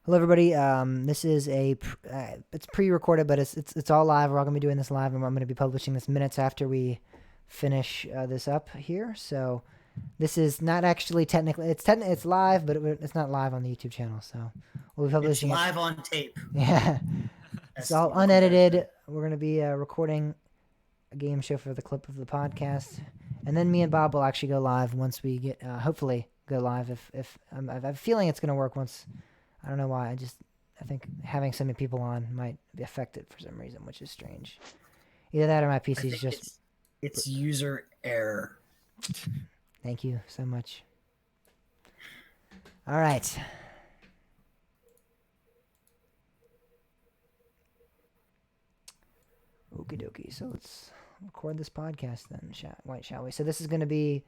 Hello, everybody. This is it's pre-recorded, but it's all live. We're all gonna be doing this live, and I'm gonna be publishing this minutes after we finish this up here. So this is not actually technically it's live, but it's not live on the YouTube channel. So we'll be It's publishing it. live on tape. Yeah, it's all unedited. We're gonna be recording a game show for the clip of the podcast, and then me and Bob will actually go live once we get hopefully go live. If I have a feeling it's gonna work once. I don't know why. I think having so many people on might affect it for some reason, which is strange. Either that or my I PC's think just. it's user error. Thank you so much. All right. Okie dokie. So let's record this podcast then, shall we? So this is going to be.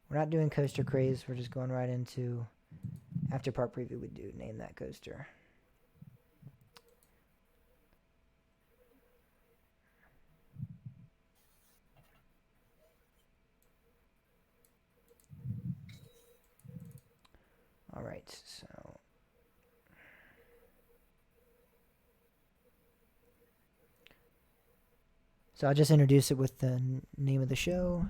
We're not doing Coaster Craze. We're just going right into. After part preview, we do name that coaster. All right, so I'll just introduce it with the name of the show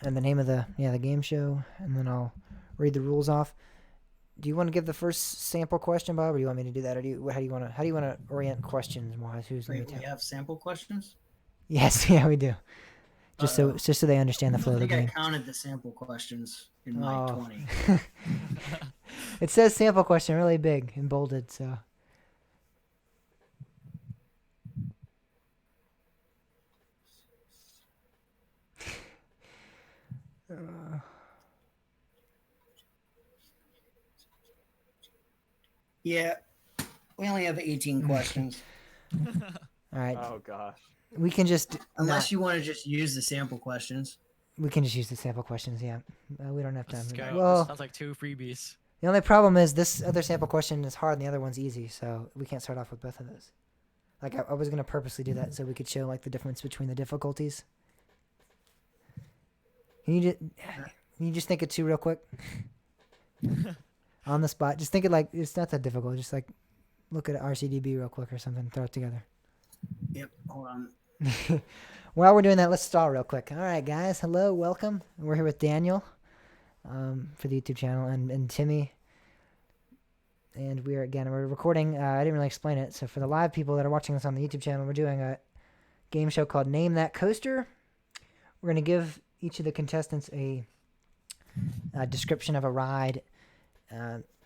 and the name of the game show, and then I'll read the rules off. Do you want to give the first sample question, Bob, or do you want me to do that, or how do you want to orient questions wise? Wait, we have sample questions? Yes, yeah, we do. Just so they understand the flow of the game. I counted the sample questions in my 20. It says sample question really big and bolded, so. Yeah, we only have 18 questions. All right. Oh gosh. We can just unless you want to just use the sample questions. We can just use the sample questions. Yeah, we don't have time. Let's go. Well, sounds like 2 freebies. The only problem is this other sample question is hard and the other one's easy, so we can't start off with both of those. Like I was gonna purposely do that so we could show like the difference between the difficulties. Can you just think it too real quick? On the spot, just think it like it's not that difficult. Just like look at RCDB real quick or something, throw it together. Yep. Hold on. While we're doing that, let's stall real quick. All right, guys. Hello, welcome. We're here with Daniel for the YouTube channel and Timmy. And we're recording. I didn't really explain it. So for the live people that are watching this on the YouTube channel, we're doing a game show called Name That Coaster. We're going to give each of the contestants a description of a ride.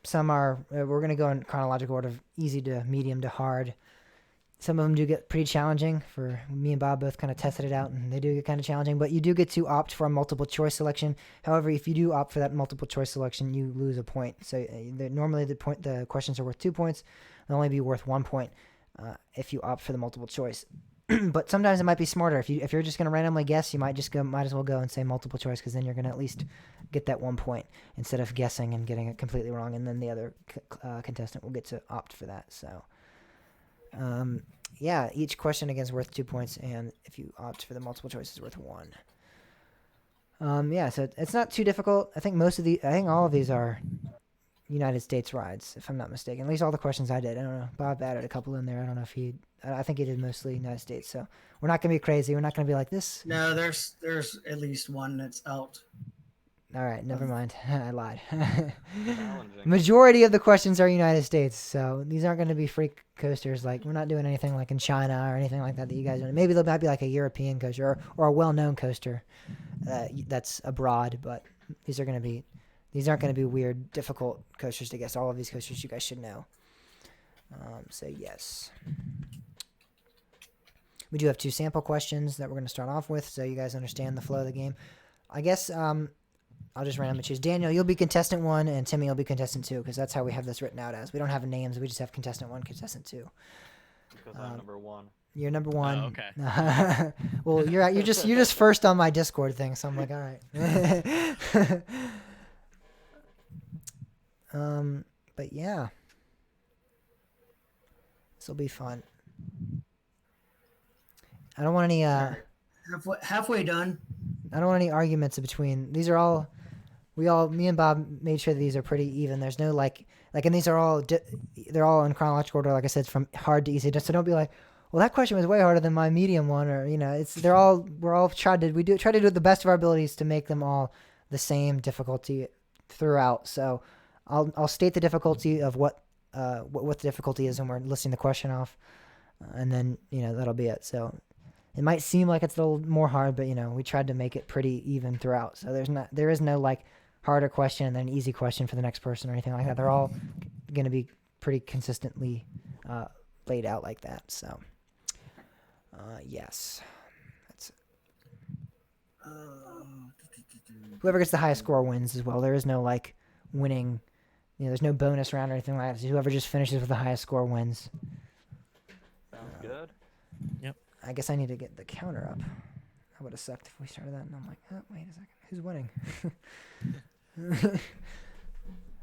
Some are, we're going to go in chronological order of easy to medium to hard. Some of them do get pretty challenging. For me and Bob both kind of tested it out, and they do get kind of challenging. But you do get to opt for a multiple choice selection. However, if you do opt for that multiple choice selection, you lose a point. So normally the questions are worth 2 points. They'll only be worth 1 point if you opt for the multiple choice. But sometimes it might be smarter if you're just going to randomly guess. You might as well go and say multiple choice, because then you're going to at least get that 1 point instead of guessing and getting it completely wrong, and then the other contestant will get to opt for that. So. Yeah, each question again is worth 2 points, and if you opt for the multiple choice, it's worth 1. Yeah, so it's not too difficult. I think all of these are United States rides, if I'm not mistaken. At least all the questions I did. I don't know. Bob added a couple in there. I don't know if I think he did mostly United States. So we're not gonna be crazy. We're not gonna be like this. No, there's at least one that's out. All right, never mind. I lied. Majority of the questions are United States, so these aren't going to be freak coasters. Like we're not doing anything like in China or anything like that you guys do. Maybe there might be like a European coaster or a well-known coaster that's abroad, but these aren't going to be weird, difficult coasters to guess. All of these coasters you guys should know. So yes. We do have 2 sample questions that we're going to start off with, so you guys understand the flow of the game. I guess I'll just randomly choose. Daniel, you'll be contestant 1, and Timmy will be contestant 2, because that's how we have this written out as. We don't have names. We just have contestant 1, contestant 2. Because I'm number 1. You're number 1. Oh, okay. Well, you're just first on my Discord thing, so I'm like, all right. But yeah, this will be fun. I don't want any halfway done. I don't want any arguments between. These are all me and Bob made sure that these are pretty even. There's no and these are all they're all in chronological order, like I said, from hard to easy. Just so don't be like, well, that question was way harder than my medium one, or we're all try to do the best of our abilities to make them all the same difficulty throughout. So I'll state the difficulty of what the difficulty is when we're listing the question off, and then that'll be it. So it might seem like it's a little more hard, but we tried to make it pretty even throughout. So there is no like harder question and then an easy question for the next person or anything like that. They're all going to be pretty consistently laid out like that. So yes, that's whoever gets the highest score wins as well. There is no like winning. There's no bonus round or anything like that. So whoever just finishes with the highest score wins. Sounds good. I guess I need to get the counter up. That would have sucked if we started that. And I'm like, oh, wait a second. Who's winning?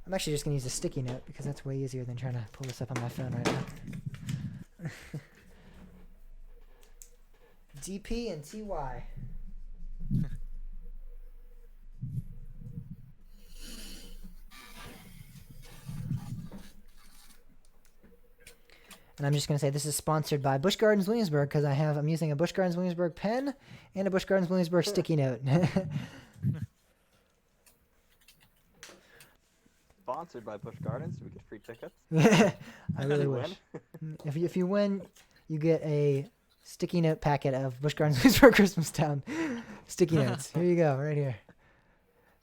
I'm actually just going to use a sticky note because that's way easier than trying to pull this up on my phone right now. DP and TY. And I'm just going to say this is sponsored by Busch Gardens Williamsburg because I'm using a Busch Gardens Williamsburg pen and a Busch Gardens Williamsburg sticky note. Sponsored by Busch Gardens. Do we get free tickets? I really You wish. win? If you win, you get a sticky note packet of Busch Gardens Williamsburg Christmas Town sticky notes. Here you go, right here.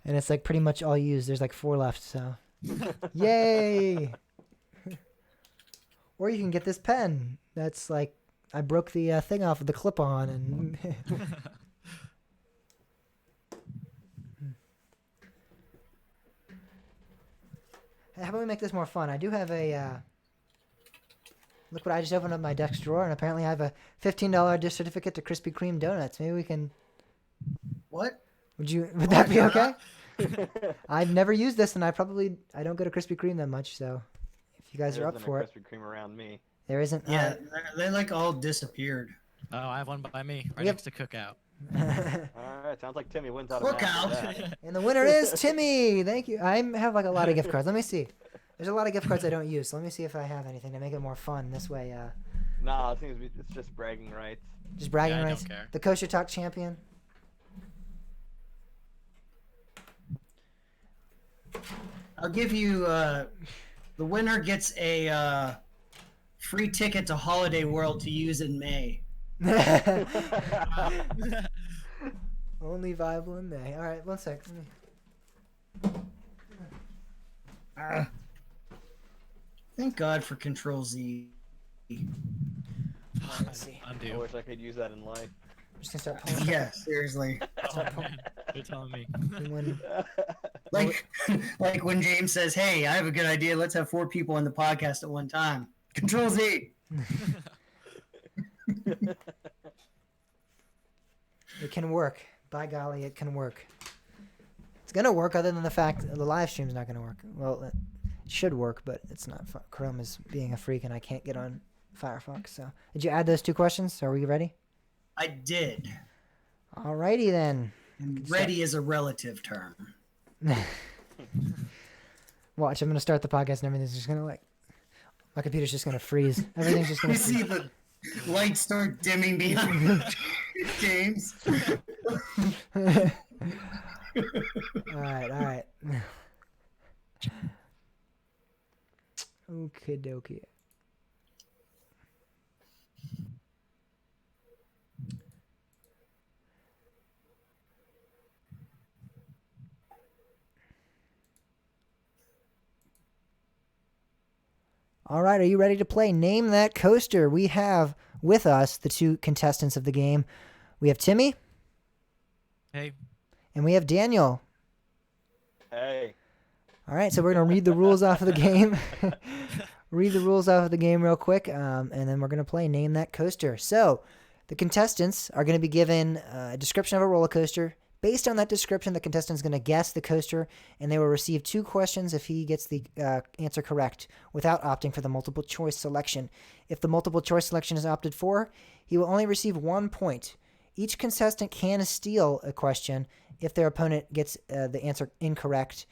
And it's like pretty much all used. There's like 4 left, so yay! Or you can get this pen. That's like I broke the thing off of the clip-on, and how about we make this more fun? I do have a look what I just opened up my desk drawer, and apparently I have a $15 gift certificate to Krispy Kreme donuts. Maybe we can. What? Would that be okay? I've never used this, and I don't go to Krispy Kreme that much, so if you guys are up for it. Krispy Kreme around me. There isn't. Yeah, they like all disappeared. Oh, I have one by me, right Yep. next to Cookout. All right, sounds like Timmy wins out of Look out. that. And the winner is Timmy. Thank you. I have like a lot of gift cards. Let me see. There's a lot of gift cards I don't use. So let me see if I have anything to make it more fun. This way, Nah, it seems it's just bragging rights. just bragging Yeah, I rights. don't care. The Kosher Talk champion. I'll give you the winner gets a free ticket to Holiday World to use in May. Only viable in May. All right, one sec. Thank God for Control Z. Let's see. I Undo. wish I could use that in life. I'm just gonna start pulling. Yeah, seriously. Oh, man. You're telling me. When, Like when James says, "Hey, I have a good idea. Let's have 4 people on the podcast at one time." Control Z. it can work. By golly, it can work. It's gonna work, other than the fact the live stream's not gonna work. Well, it should work, but it's not. Chrome is being a freak, and I can't get on Firefox. So, did you add those 2 questions? Are we ready? I did. Alrighty then. And ready is a relative term. Watch, I'm gonna start the podcast, and everything's just gonna my computer's just gonna freeze. Everything's just gonna You see the lights start dimming behind James. all right. Okie dokie. All right, are you ready to play Name That Coaster? We have with us the 2 contestants of the game. We have Timmy Hey. and we have Daniel. Hey. All right, so we're going to read the rules off of the game. Read the rules off of the game real quick, and then we're going to play Name That Coaster. So the contestants are going to be given a description of a roller coaster. Based on that description, the contestant is going to guess the coaster, and they will receive 2 questions if he gets the answer correct without opting for the multiple choice selection. If the multiple choice selection is opted for, he will only receive 1 point. Each contestant can steal a question if their opponent gets the answer incorrect.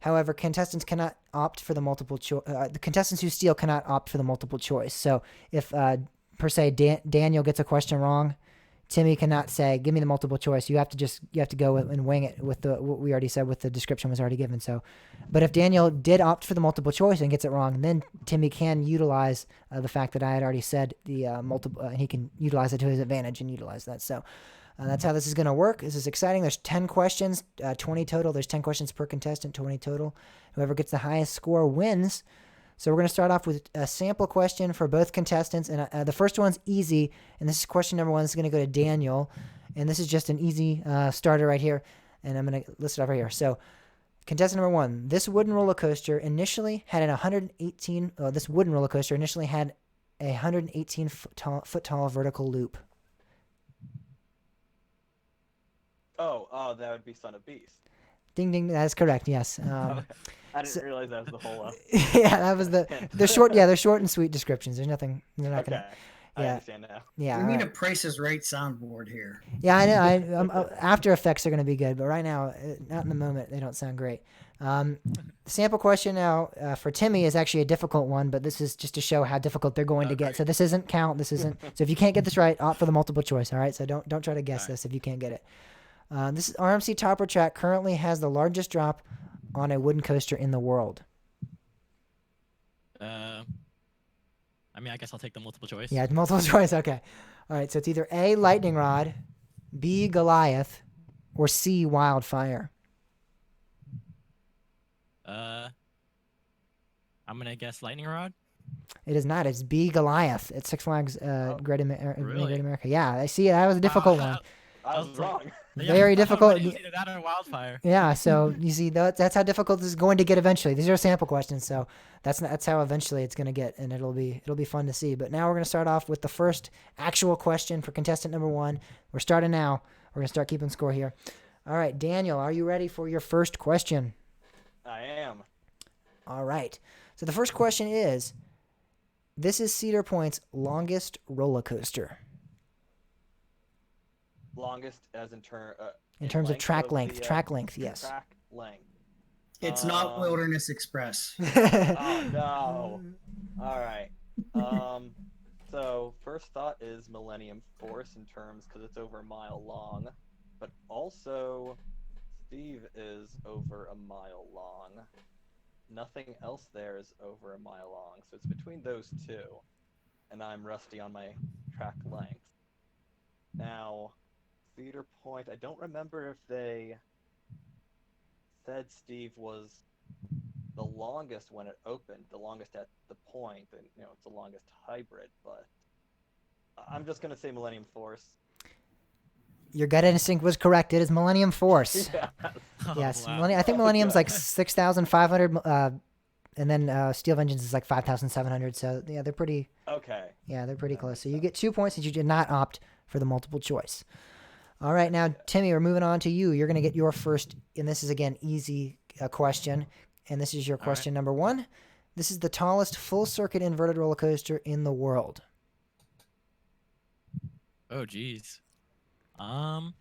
However, contestants cannot opt for the multiple choice. The contestants who steal cannot opt for the multiple choice. So if, per se, Daniel gets a question wrong, Timmy cannot say, "Give me the multiple choice." You have to go and wing it with what we already said. With the description was already given. So, but if Daniel did opt for the multiple choice and gets it wrong, then Timmy can utilize the fact that I had already said the multiple. He can utilize it to his advantage and utilize that. So. That's how this is going to work. This is exciting. There's 10 questions, 20 total. There's 10 questions per contestant, 20 total. Whoever gets the highest score wins. So we're going to start off with a sample question for both contestants. And the first one's easy. And this is question number 1. This is going to go to Daniel. And this is just an easy starter right here. And I'm going to list it over here. So contestant number 1. This wooden roller coaster initially had a 118 foot tall vertical loop. Oh, that would be Son of Beast. Ding ding, that is correct. Yes. I didn't realize that was the whole. Yeah, that was they're short. Yeah, they're short and sweet descriptions. There's nothing. They're not Okay, gonna. I Yeah. understand now. Yeah. We all need right. a Price is Right soundboard here. Yeah, I know. After Effects are gonna be good, but right now, not in the moment, they don't sound great. The sample question now for Timmy is actually a difficult one, but this is just to show how difficult they're going to get. So this isn't count. This isn't. So if you can't get this right, opt for the multiple choice. All right. So don't try to guess this if you can't get it. This RMC Topper Track currently has the largest drop on a wooden coaster in the world. I mean, I guess I'll take the multiple choice. Yeah, multiple choice. Okay. All right. So it's either A, Lightning Rod, B, Goliath, or C, Wildfire. I'm gonna guess lightning rod. It is not. It's B, Goliath. It's Six Flags Great really? Great America. Yeah, I see. That was a difficult one. I was wrong. Very difficult. It's either that or wildfire. Yeah. So you see, that's how difficult this is going to get eventually. These are sample questions, so that's how eventually it's going to get, and it'll be fun to see. But now we're going to start off with the first actual question for contestant number 1. We're starting now. We're going to start keeping score here. All right, Daniel, are you ready for your first question? I am. All right. So the first question is, this is Cedar Point's longest roller coaster Longest as in terms of track the, length. Track length, yes. Track length. It's not Wilderness Express. Oh no. All right. So first thought is Millennium Force in terms because it's over a mile long, but also Steve is over a mile long. Nothing else there is over a mile long, so it's between those two, and I'm rusty on my track length. Now, Cedar Point, I don't remember if they said Steve was the longest when it opened, the longest at the point, and it's the longest hybrid, but I'm just gonna say Millennium Force. Your gut instinct was correct. It is Millennium Force. Yeah. Oh, Yes, wow. I think Millennium's like 6,500, and then Steel Vengeance is like 5,700. So yeah, they're pretty. Okay. Yeah, they're pretty close. So you get 2 points since you did not opt for the multiple choice. All right, now Timmy, we're moving on to you. You're gonna get your first, and this is again easy question, and this is your question number 1. This is the tallest full circuit inverted roller coaster in the world. Oh, geez. Um,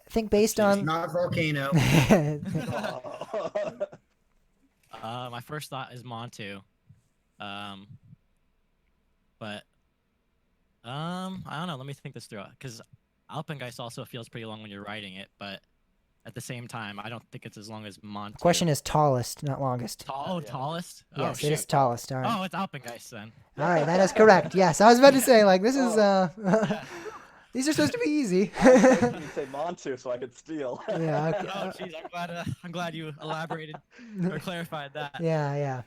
I think based It's on. not Volcano. my first thought is Montu. But I don't know. Let me think this through. Because Alpengeist also feels pretty long when you're riding it, but at the same time, I don't think it's as long as Montu. Question is tallest, not longest. Oh, tallest? Yes, oh, it is shoot. tallest. All right. Oh, it's Alpengeist then. All right, that is correct. Yes, I was about to say like this is these are supposed to be easy. I was hoping you'd say Montu so I could steal. Yeah. Okay. Oh, jeez, I'm glad you elaborated or clarified that. Yeah.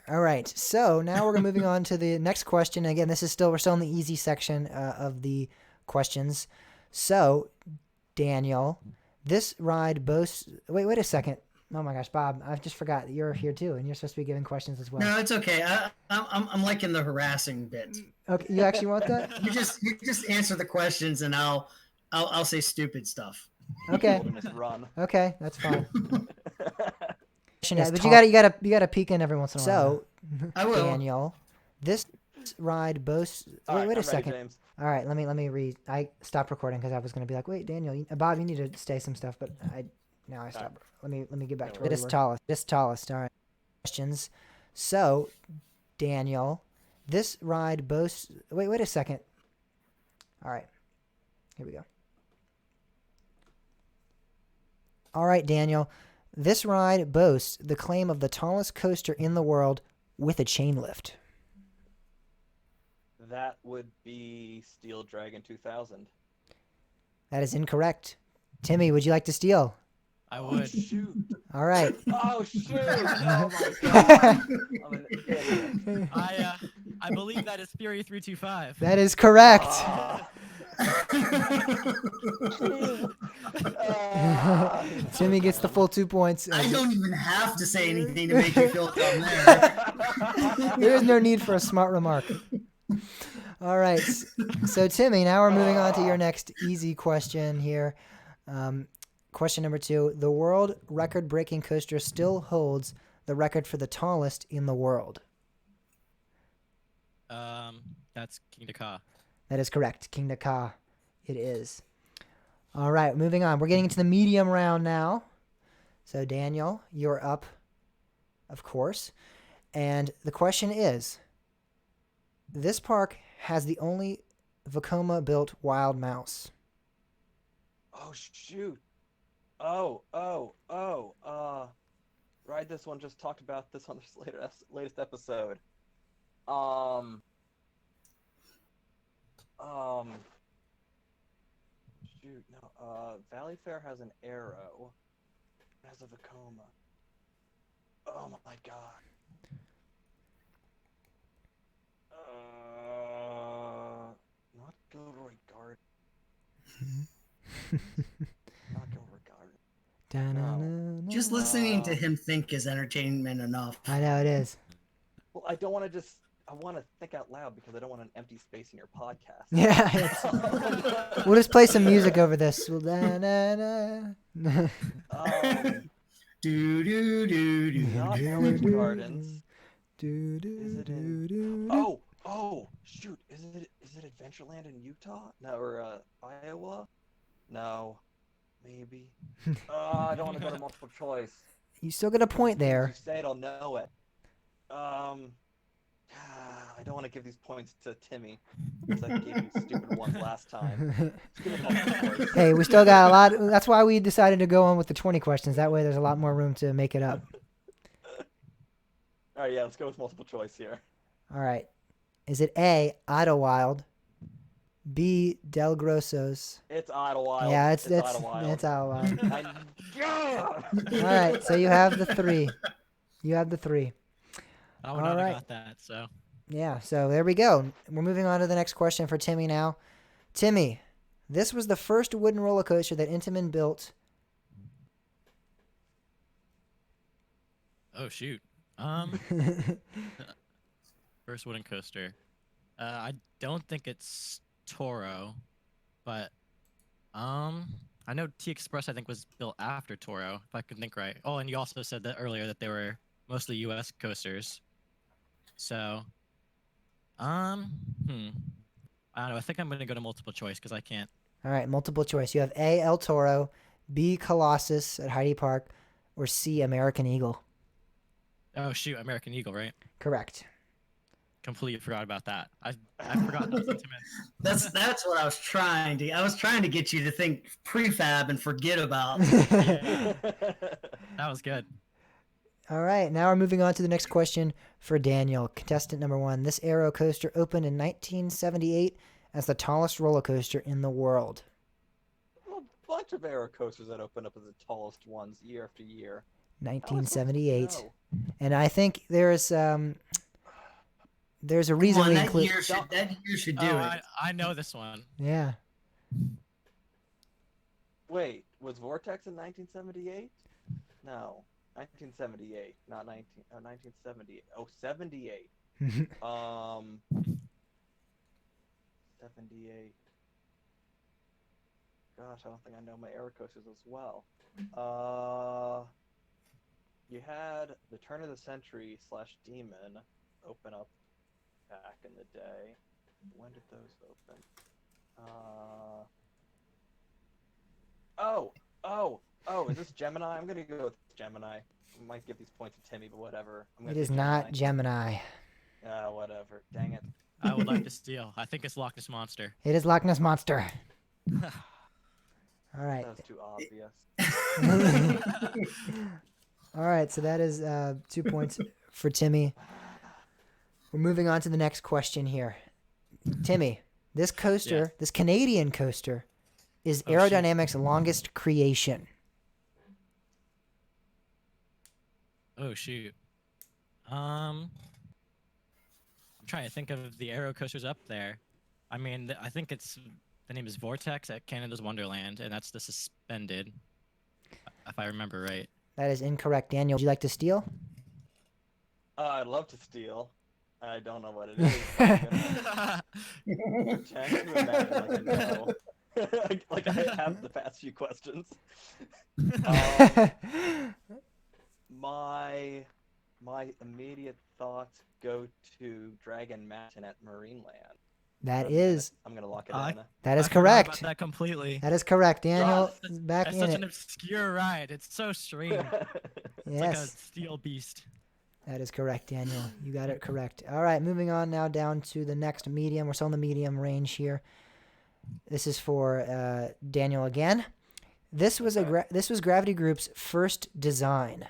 All right. So now we're moving on to the next question. Again, we're still in the easy section of the questions. So, Daniel, this ride boasts. Wait a second. Oh my gosh, Bob, I just forgot that you're here too, and you're supposed to be giving questions as well. No, it's okay. I'm liking the harassing bit. Okay, you actually want that? You just answer the questions, and I'll say stupid stuff. Okay. Wilderness Run. Okay, that's fine. Yeah, But you gotta peek in every once in a while. So, I will. Daniel, this ride boasts. All right, Wait a I'm ready, second. James. All right, let me read. I stopped recording because I was gonna be like, wait, Daniel, Bob, you need to stay some stuff, but now I stopped. Let me get back to No it. This tallest. All right, questions. So, Daniel, this ride boasts. Wait a second. All right, here we go. All right, Daniel, this ride boasts the claim of the tallest coaster in the world with a chain lift. That would be Steel Dragon 2000. That is incorrect. Timmy, would you like to steal? I Oh, would. shoot. All right. Oh shoot! Oh my god! I'm an idiot. I believe that is Fury 325. That is correct. Ah. Ah. Timmy gets the full 2 points. I don't even have to say anything to make you feel dumb there. There is no need for a smart remark. All right. So, Timmy, now we're moving on to your next easy question here. Question number 2. The world record-breaking coaster still holds the record for the tallest in the world. That's Kingda Ka. That is correct. Kingda Ka. It is. All right, moving on. We're getting into the medium round now. So, Daniel, you're up, of course. And the question is, this park has the only Vekoma-built wild mouse. Oh shoot! Ride This One just talked about this on this latest episode. Shoot, no. Valley Fair has an arrow. It has a Vekoma. Oh my god. Not Gilroy Garden. Not Gilroy Garden. Da-na-na-na. Just listening to him think is entertainment enough. I know it is. Well, I don't want to just. I want to think out loud because I don't want an empty space in your podcast. Yeah. We'll just play some music over this. Da-na-na. Do do do do. Not do, Howard do. Gardens. Do, do, Is it in- do, do. Oh, shoot! Is it Adventureland in Utah? No, or Iowa? No, maybe. I don't want to go to multiple choice. You still get a point there. If you say it, I'll know it. I don't want to give these points to Timmy because I gave you stupid ones last time. Let's give it multiple choice. Hey, we still got a lot. That's why we decided to go on with the 20 questions. That way there's a lot more room to make it up. All right, yeah, let's go with multiple choice here. All right. Is it A, Idlewild, B, Del Grosso's? It's Idlewild. Yeah, it's Idlewild. Idlewild. Yeah! All right, so you have the 3. You have the 3. I would All not have right. got that. So Yeah, so there we go. We're moving on to the next question for Timmy now. Timmy, this was the first wooden roller coaster that Intamin built. oh shoot. First wooden coaster. I don't think it's Toro, but I know T Express I think was built after Toro, if I can think right. Oh, and you also said that earlier that they were mostly U.S. coasters. So, I don't know. I think I'm gonna go to multiple choice because I can't. All right, multiple choice. You have A, El Toro, B, Colossus at Heidi Park, or C, American Eagle. Oh shoot, American Eagle, right? Correct. Completely forgot about that. I forgot that sentiment. That's what I was trying to. I was trying to get you to think prefab and forget about. Yeah, that was good. All right, now we're moving on to the next question for Daniel, contestant number 1. This aero coaster opened in 1978 as the tallest roller coaster in the world. A bunch of aero coasters that open up as the tallest ones year after year. How am I supposed to 1978. know? And I think there's a reason Come on, we that include. year should do Oh, it. I know this one. Yeah. Wait, was Vortex in 1978? No, 1978, not 1970. Oh, 78. 78. Gosh, I don't think I know my air coasters as well. You had the Turn of the Century / Demon open up back in the day. When did those open? Oh, is this Gemini? I'm gonna go with Gemini. I might give these points to Timmy, but whatever. I'm gonna It is say not Gemini. Gemini. Whatever. Dang it. I would like to steal. I think it's Loch Ness Monster. It is Loch Ness Monster. All right. That was too obvious. All right, so that is 2 points for Timmy. We're moving on to the next question here. Timmy, this coaster, this Canadian coaster, is Oh, shoot. Aerodynamics' longest creation. Oh shoot. I'm trying to think of the aero coasters up there. I mean, I think the name is Vortex at Canada's Wonderland, and that's the suspended, if I remember right. That is incorrect. Daniel, would you like to steal? I'd love to steal. I don't know what it is. I'm gonna pretend to imagine like I know. Like I have the past few questions. My immediate thoughts go to Dragon Mountain at Marineland. I'm gonna lock it I- in. That is I forgot about correct. that completely. That is correct. Daniel Ross, is back That's in such it. an obscure ride. It's so strange. It's like a Yes, steel beast. that is correct, Daniel. You got it correct. All right, moving on now down to the next medium. We're still in the medium range here. This is for Daniel again. This was this was Gravity Group's first design.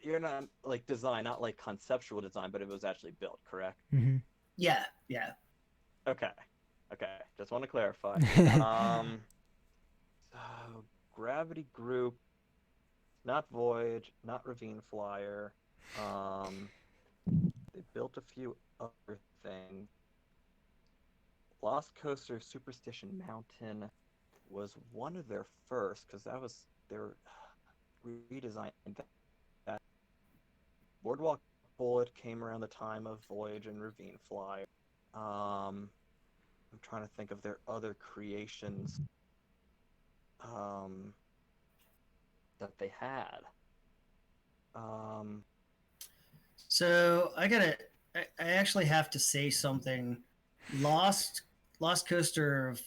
You're not like design, not like conceptual design, but it was actually built, correct? Mm-hmm. Yeah. Okay. Just want to clarify. So Gravity Group, not Voyage, not Ravine Flyer. They built a few other things. Lost Coaster Superstition Mountain was one of their first, because that was their redesign. That Boardwalk Bullet came around the time of Voyage and Ravine Flyer. I'm trying to think of their other creations that they had. So I actually have to say something. Lost Coaster of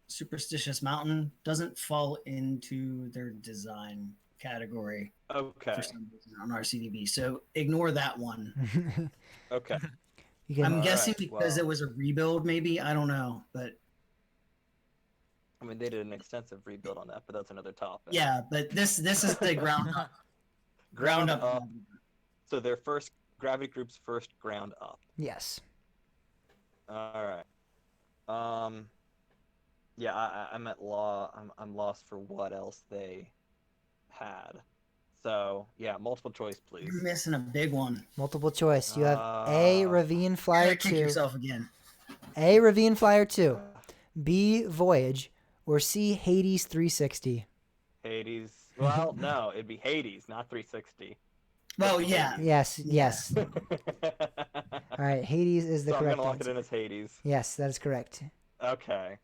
Superstitious Mountain doesn't fall into their design category Okay. for some reason on RCDB. So ignore that one. Okay. You can, I'm All guessing right, because well. it was a rebuild, maybe. I don't know, but I mean, they did an extensive rebuild on that, but that's another topic. yeah. But this is the ground up. Ground up. So their first Gravity Group's first ground up. yes. All right. Yeah, I'm at I'm lost for what else they had. So yeah, multiple choice, please. You're missing a big one. Multiple choice. You have A, Ravine Flyer Kick 2. yourself again. A, Ravine Flyer 2. B, Voyage. Or C, Hades 360. Hades. Well, no, it'd be Hades, not 360. Well, yeah. Yes, Yeah. yes. All right, Hades is the So I'm correct gonna lock it answer. in as Hades. Yes, that is correct. Okay.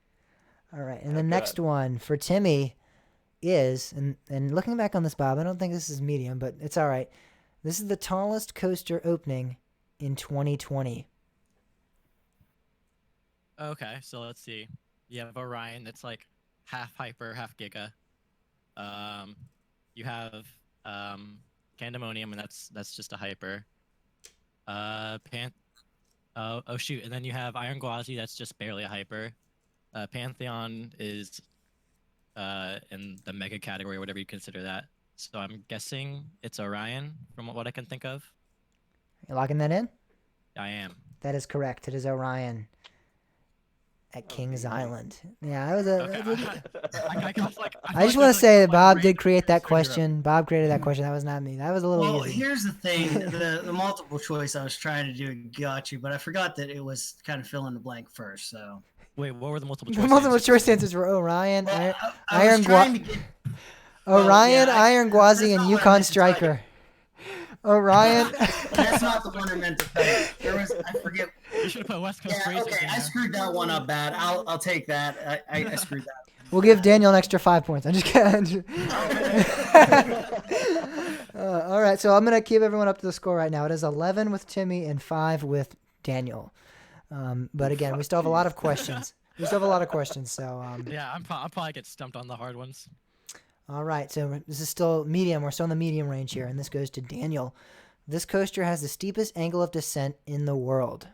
All right, and the Okay. next one for Timmy is, and looking back on this, Bob, I don't think this is medium, but it's all right. This is the tallest coaster opening in 2020. Okay, so let's see. You have Orion that's like half hyper, half giga. You have Candemonium, and that's just a hyper. Oh shoot, and then you have Iron Gwazi, that's just barely a hyper. Pantheon is in the mega category, whatever you consider that. So I'm guessing it's Orion from what I can think of. You locking that in? I am. That is correct. It is Orion at Kings easy. Island. Yeah, that was a. Okay. I just want to say that Bob did create that question. Bob created that question. That was not me. That was a little Well, easy. here's the thing: the multiple choice I was trying to do got you, but I forgot that it was kind of fill in the blank first. So Wait, what were the multiple The choice? multiple answers? choice answers were Orion, well, Iron, I Iron was trying to get. Well, Orion, yeah, Iron Gwazi, that's and not what I Yukon meant to tell you. Striker. Orion. That's not the one I meant to say. There was I forget. You should have put West Coast Yeah, Racers okay, in I there. screwed that one up bad. I'll take that. I screwed that. We'll give Daniel an extra 5 points. I'm just kidding. All right, so I'm gonna keep everyone up to the score right now. It is 11 with Timmy and 5 with Daniel. But again, we still have a lot of questions. We still have a lot of questions. So Yeah, I'll probably get stumped on the hard ones. all right, so this is still medium. We're still in the medium range here, and this goes to Daniel. This coaster has the steepest angle of descent in the world.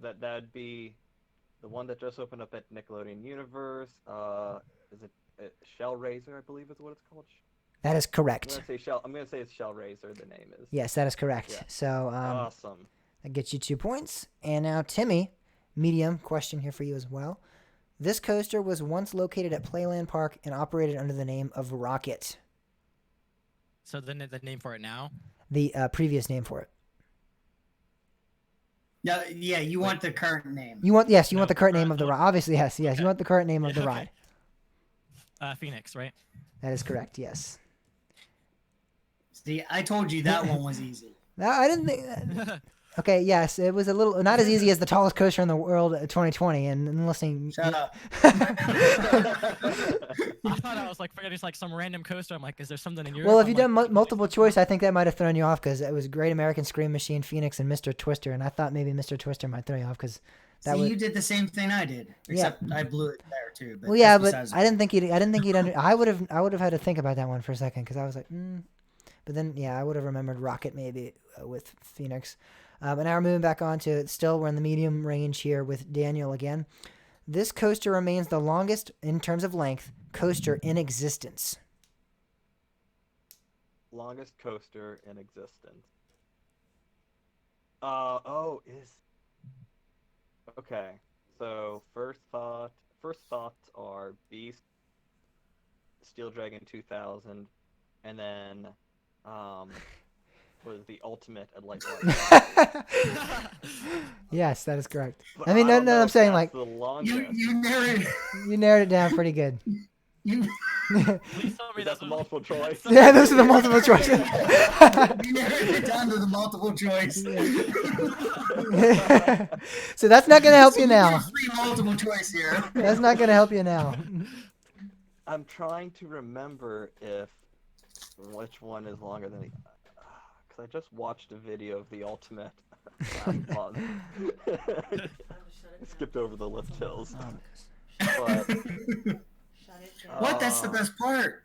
That'd be the one that just opened up at Nickelodeon Universe. Is it Shellraiser? I believe is what it's called. That is I'm correct. gonna say Shell. I'm gonna say it's Shellraiser. The name is. Yes, that is correct. Yeah. So Awesome. that gets you 2 points. And now Timmy, medium question here for you as well. This coaster was once located at Playland Park and operated under the name of Rocket. So the name for it now. The previous name for it. Yeah, you want the current name. You want you No, want the current name right, of the no. ride. Obviously, yes. You Okay. want the current name of the Yeah, ride. okay. Phoenix, right? That is correct. Yes. See, I told you that one was easy. No, I didn't think. Okay. Yes, it was a little not as easy as the tallest coaster in the world at 2020. And listening. Shut up. I thought I was like forgetting like some random coaster. I'm like, is there something in Europe? Well, if I'm you've done like, multiple choice, I think that might have thrown you off because it was Great American Scream Machine, Phoenix, and Mr. Twister, and I thought maybe Mr. Twister might throw you off because that See, was. you did the same thing I did, Yeah. except I blew it there too. But Well, yeah, that's but besides I didn't think he'd. I didn't think he'd. I would have had to think about that one for a second because I was like, But then, yeah, I would have remembered Rocket maybe with Phoenix. But now we're moving back on to still we're in the medium range here with Daniel again. This coaster remains the longest in terms of length coaster in existence. Longest coaster in existence. Is okay. So first thoughts are Beast, Steel Dragon 2000, and then was the Ultimate at Light. Yes, that is correct. But I mean, don't no, know I'm if saying that's like the longest. you narrowed you narrowed it down pretty good. you Please tell me Is that the multiple choice? Yeah, those are the multiple choices. you narrowed it down to the multiple choice. So that's not going to help So you you now. get free multiple choice here. That's not going to help you now. I'm trying to remember which one is longer than the. Because I just watched a video of the Ultimate last month. I skipped over the lift hills. But What? That's the best part.